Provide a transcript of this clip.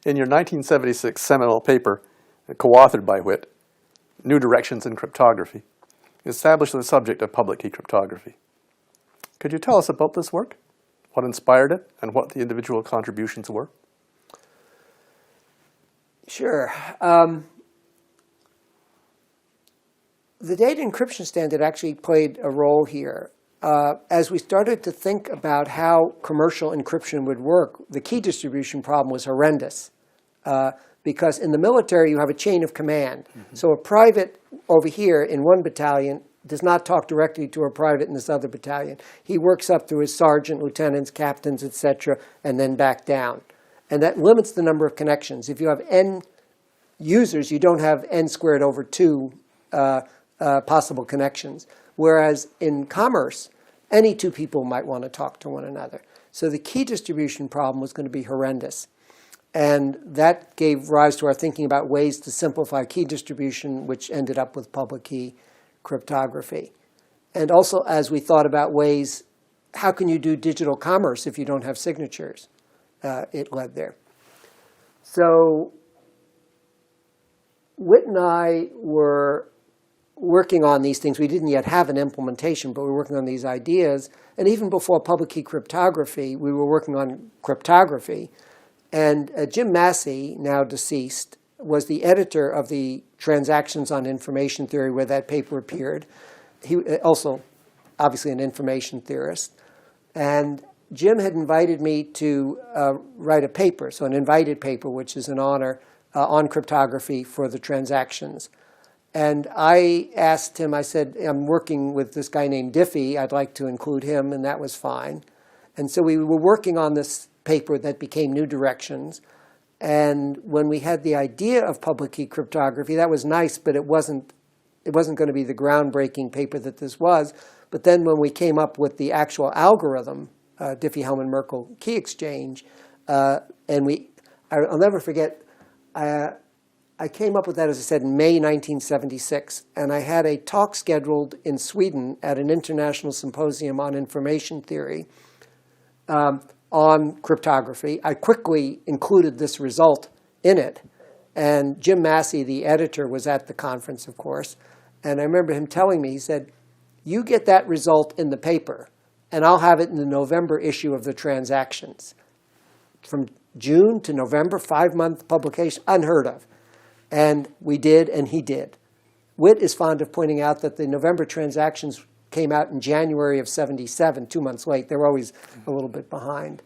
In your 1976 seminal paper, co-authored by Witt, New Directions in Cryptography, you established the subject of public key cryptography. Could you tell us about this work, what inspired it, and what the individual contributions were? Sure. The data encryption standard actually played a role here. As we started to think about how commercial encryption would work, the key distribution problem was horrendous. Because in the military, you have a chain of command. Mm-hmm. So a private over here in one battalion does not talk directly to a private in this other battalion. He works up through his sergeant, lieutenants, captains, etc., and then back down. And that limits the number of connections. If you have n users, you don't have n squared over 2 possible connections. Whereas in commerce, any 2 people might want to talk to one another. So the key distribution problem was going to be horrendous. And that gave rise to our thinking about ways to simplify key distribution, which ended up with public key cryptography. And also, as we thought about ways, how can you do digital commerce if you don't have signatures? It led there. So Witt and I were working on these things. We didn't yet have an implementation, but we were working on these ideas. And even before public key cryptography, we were working on cryptography. And Jim Massey, now deceased, was the editor of the Transactions on Information Theory, where that paper appeared. He also, obviously, an information theorist. And Jim had invited me to write a paper, so an invited paper, which is an honor, on cryptography for the Transactions. And I asked him, I said, I'm working with this guy named Diffie. I'd like to include him, and that was fine. And so we were working on this paper that became New Directions. And when we had the idea of public key cryptography, that was nice, but it wasn't going to be the groundbreaking paper that this was. But then when we came up with the actual algorithm, Diffie, Hellman, Merkle key exchange, I'll never forget, I came up with that, as I said, in May 1976. And I had a talk scheduled in Sweden at an international symposium on information theory on cryptography. I quickly included this result in it. And Jim Massey, the editor, was at the conference, of course. And I remember him telling me, he said, you get that result in the paper, and I'll have it in the November issue of the Transactions. From June to November, 5-month publication, unheard of. And we did, and he did. Witt is fond of pointing out that the November Transactions came out in January of '77, 2 months late. They were always a little bit behind.